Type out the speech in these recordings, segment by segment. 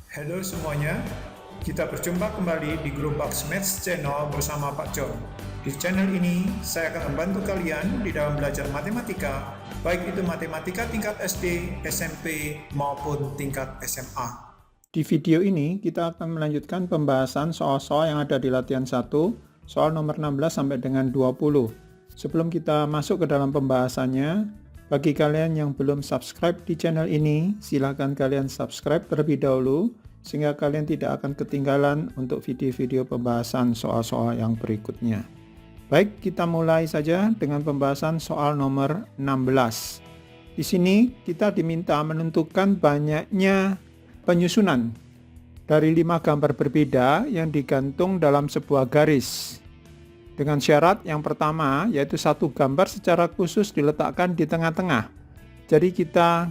Halo semuanya, kita berjumpa kembali di Grup Box Maths Channel bersama Pak John. Di channel ini, saya akan membantu kalian di dalam belajar matematika, baik itu matematika tingkat SD, SMP, maupun tingkat SMA. Di video ini, kita akan melanjutkan pembahasan soal-soal yang ada di latihan 1, soal nomor 16 sampai dengan 20. Sebelum kita masuk ke dalam pembahasannya, bagi kalian yang belum subscribe di channel ini, silakan kalian subscribe terlebih dahulu, sehingga kalian tidak akan ketinggalan untuk video-video pembahasan soal-soal yang berikutnya. Baik, kita mulai saja dengan pembahasan soal nomor 16. Di sini kita diminta menentukan banyaknya penyusunan dari 5 gambar berbeda yang digantung dalam sebuah garis. Dengan syarat yang pertama, yaitu satu gambar secara khusus diletakkan di tengah-tengah. Jadi kita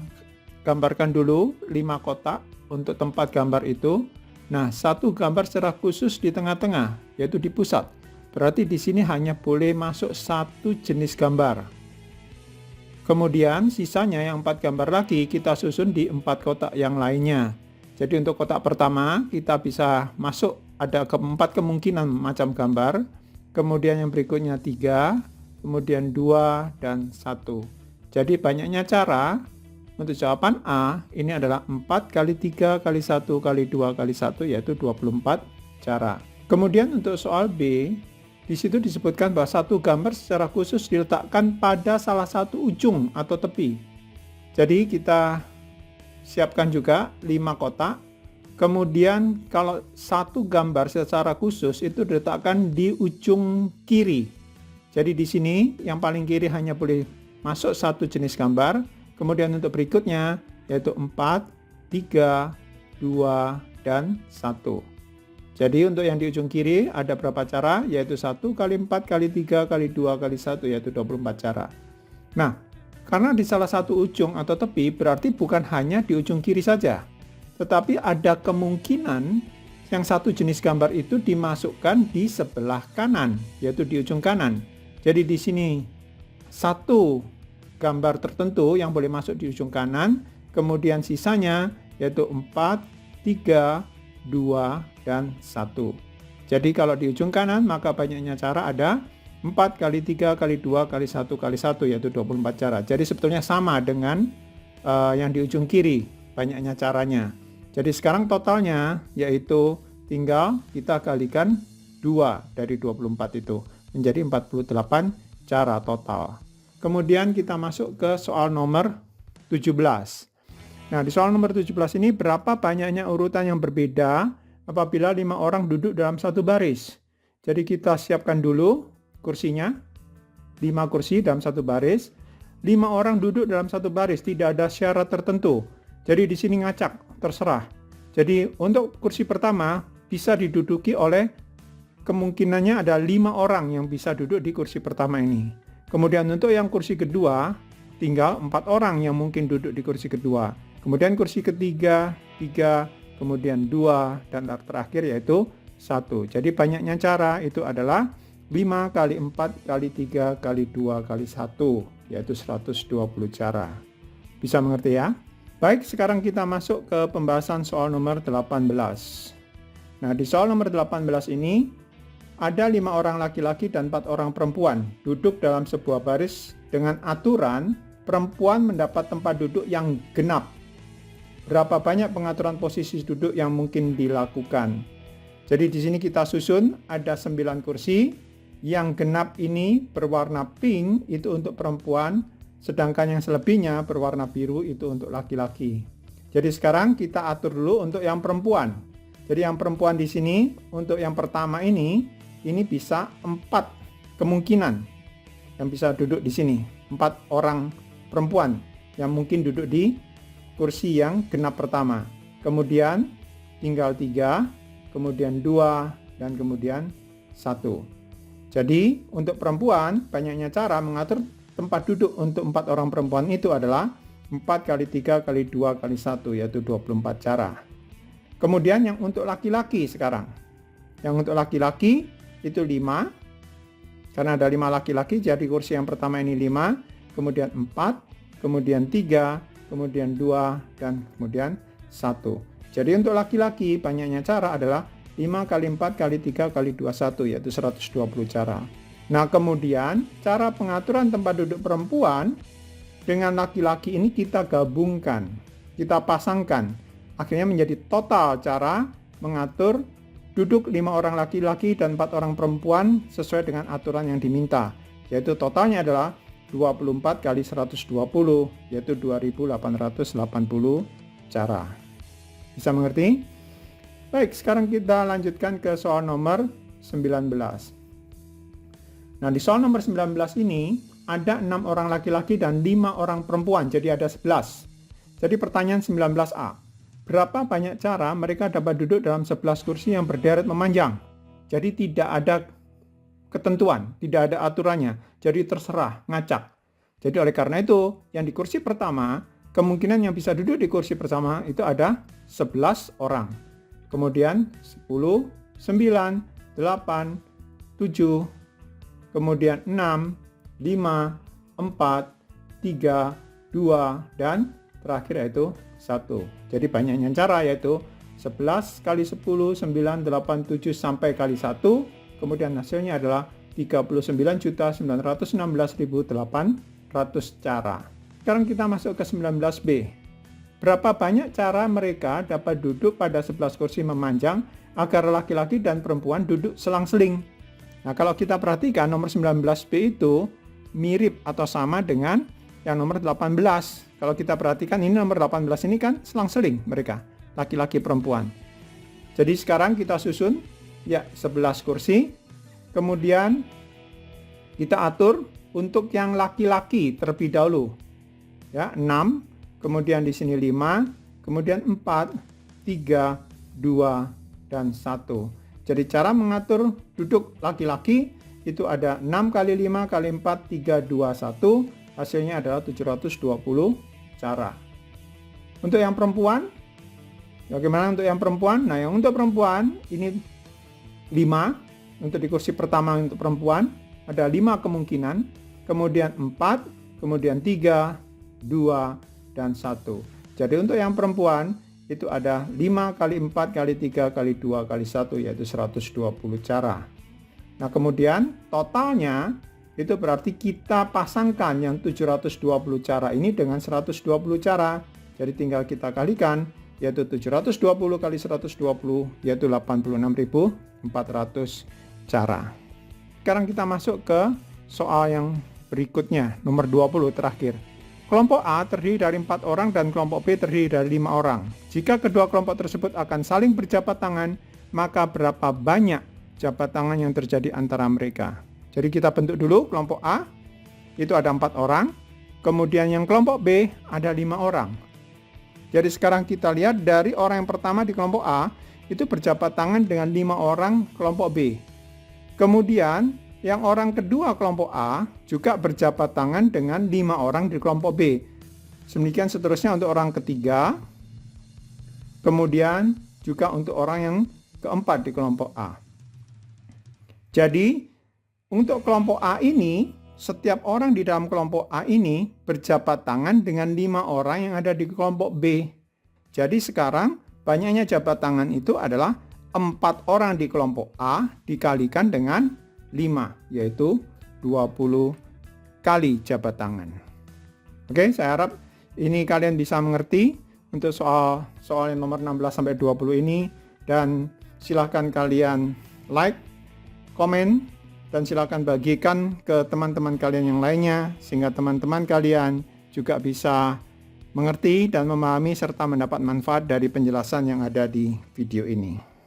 gambarkan dulu 5 kotak untuk tempat gambar itu. Nah, satu gambar secara khusus di tengah-tengah, yaitu di pusat. Berarti di sini hanya boleh masuk satu jenis gambar. Kemudian sisanya yang 4 gambar lagi kita susun di 4 kotak yang lainnya. Jadi untuk kotak pertama kita bisa masuk ada 4 kemungkinan macam gambar. Kemudian yang berikutnya 3, kemudian 2, dan 1. Jadi banyaknya cara. Untuk jawaban A ini adalah 4 kali 3 kali 1 kali 2 kali 1, yaitu 24 cara. Kemudian untuk soal B, di situ disebutkan bahwa satu gambar secara khusus diletakkan pada salah satu ujung atau tepi. Jadi kita siapkan juga 5 kotak. Kemudian kalau satu gambar secara khusus itu diletakkan di ujung kiri. Jadi di sini yang paling kiri hanya boleh masuk satu jenis gambar. Kemudian untuk berikutnya yaitu 4, 3, 2, dan 1. Jadi untuk yang di ujung kiri ada berapa cara? Yaitu 1 kali 4 kali 3 kali 2 kali 1, yaitu 24 cara. Nah, karena di salah satu ujung atau tepi berarti bukan hanya di ujung kiri saja. Tetapi ada kemungkinan yang satu jenis gambar itu dimasukkan di sebelah kanan, yaitu di ujung kanan. Jadi di sini satu gambar tertentu yang boleh masuk di ujung kanan, kemudian sisanya yaitu 4, 3, 2, dan 1. Jadi kalau di ujung kanan maka banyaknya cara ada 4 kali 3 kali 2 kali 1 kali 1, yaitu 24 cara. Jadi sebetulnya sama dengan yang di ujung kiri, banyaknya caranya. Jadi sekarang totalnya yaitu tinggal kita kalikan 2 dari 24 itu, menjadi 48 cara total. Kemudian kita masuk ke soal nomor 17. Nah, di soal nomor 17 ini berapa banyaknya urutan yang berbeda apabila 5 orang duduk dalam satu baris. Jadi kita siapkan dulu kursinya, 5 kursi dalam satu baris. 5 orang duduk dalam satu baris, tidak ada syarat tertentu. Jadi di sini ngacak, terserah. Jadi untuk kursi pertama bisa diduduki oleh, kemungkinannya ada 5 orang yang bisa duduk di kursi pertama ini. Kemudian untuk yang kursi kedua, tinggal 4 orang yang mungkin duduk di kursi kedua. Kemudian kursi ketiga, 3, kemudian 2, dan terakhir yaitu 1. Jadi banyaknya cara itu adalah 5 kali 4 kali 3 kali 2 kali 1, yaitu 120 cara. Bisa mengerti ya? Baik, sekarang kita masuk ke pembahasan soal nomor 18. Nah, di soal nomor 18 ini ada 5 orang laki-laki dan 4 orang perempuan duduk dalam sebuah baris dengan aturan perempuan mendapat tempat duduk yang genap. Berapa banyak pengaturan posisi duduk yang mungkin dilakukan? Jadi di sini kita susun ada 9 kursi. Yang genap ini berwarna pink itu untuk perempuan, sedangkan yang selebihnya berwarna biru itu untuk laki-laki. Jadi sekarang kita atur dulu untuk yang perempuan. Jadi yang perempuan di sini untuk yang pertama ini bisa 4 kemungkinan yang bisa duduk di sini. 4 orang perempuan yang mungkin duduk di kursi yang genap pertama. Kemudian tinggal 3, kemudian 2, dan kemudian 1. Jadi untuk perempuan banyaknya cara mengatur tempat duduk untuk 4 orang perempuan itu adalah 4 kali 3 kali 2 kali 1, yaitu 24 cara. Kemudian yang untuk laki-laki sekarang. Yang untuk laki-laki itu 5. Karena ada 5 laki-laki, jadi kursi yang pertama ini 5, kemudian 4, kemudian 3, kemudian 2, dan kemudian 1. Jadi untuk laki-laki banyaknya cara adalah 5 kali 4 kali 3 kali 21, yaitu 120 cara. Nah, kemudian cara pengaturan tempat duduk perempuan dengan laki-laki ini kita gabungkan, kita pasangkan. Akhirnya menjadi total cara mengatur duduk 5 orang laki-laki dan 4 orang perempuan sesuai dengan aturan yang diminta. Yaitu totalnya adalah 24 kali 120, yaitu 2880 cara. Bisa mengerti? Baik, sekarang kita lanjutkan ke soal nomor 19. Nah, di soal nomor 19 ini ada 6 orang laki-laki dan 5 orang perempuan, jadi ada 11. Jadi pertanyaan 19A. Berapa banyak cara mereka dapat duduk dalam 11 kursi yang berderet memanjang? Jadi tidak ada ketentuan, tidak ada aturannya. Jadi terserah, ngacak. Jadi oleh karena itu, yang di kursi pertama, kemungkinan yang bisa duduk di kursi pertama itu ada 11 orang. Kemudian 10, 9, 8, 7, kemudian 6, 5, 4, 3, 2, dan terakhir yaitu 1. Jadi banyaknya cara yaitu 11 kali 10, 9, 8, 7 sampai kali 1. Kemudian hasilnya adalah 39.916.800 cara. Sekarang kita masuk ke 19B. Berapa banyak cara mereka dapat duduk pada 11 kursi memanjang agar laki-laki dan perempuan duduk selang-seling? Nah, kalau kita perhatikan nomor 19B itu mirip atau sama dengan yang nomor 18. Kalau kita perhatikan ini nomor 18 ini kan selang-seling mereka, laki-laki perempuan. Jadi sekarang kita susun ya 11 kursi. Kemudian kita atur untuk yang laki-laki terlebih dahulu. Ya, 6, kemudian di sini 5, kemudian 4, 3, 2 dan 1. Jadi cara mengatur duduk laki-laki itu ada 6 kali 5 kali 4, 3, 2, 1. Hasilnya adalah 720 cara. Untuk yang perempuan, bagaimana untuk yang perempuan? Nah, yang untuk perempuan ini 5. Untuk di kursi pertama untuk perempuan ada 5 kemungkinan. Kemudian 4, kemudian 3, 2, dan 1. Jadi untuk yang perempuan itu ada 5 kali 4 kali 3 kali 2 kali 1, yaitu 120 cara. Nah, kemudian totalnya itu berarti kita pasangkan yang 720 cara ini dengan 120 cara. Jadi tinggal kita kalikan, yaitu 720 kali 120, yaitu 86.400 cara. Sekarang kita masuk ke soal yang berikutnya, nomor 20 terakhir. Kelompok A terdiri dari 4 orang dan kelompok B terdiri dari 5 orang. Jika kedua kelompok tersebut akan saling berjabat tangan, maka berapa banyak jabat tangan yang terjadi antara mereka? Jadi kita bentuk dulu kelompok A, itu ada 4 orang. Kemudian yang kelompok B ada 5 orang. Jadi sekarang kita lihat dari orang yang pertama di kelompok A, itu berjabat tangan dengan 5 orang kelompok B. Kemudian yang orang kedua kelompok A juga berjabat tangan dengan 5 orang di kelompok B. Demikian seterusnya untuk orang ketiga. Kemudian juga untuk orang yang keempat di kelompok A. Jadi untuk kelompok A ini, setiap orang di dalam kelompok A ini berjabat tangan dengan 5 orang yang ada di kelompok B. Jadi sekarang banyaknya jabat tangan itu adalah 4 orang di kelompok A dikalikan dengan 5, yaitu 20 kali jabat tangan. Oke, saya harap ini kalian bisa mengerti untuk soal yang nomor 16-20 ini. Dan silahkan kalian like, komen, dan silakan bagikan ke teman-teman kalian yang lainnya sehingga teman-teman kalian juga bisa mengerti dan memahami serta mendapat manfaat dari penjelasan yang ada di video ini.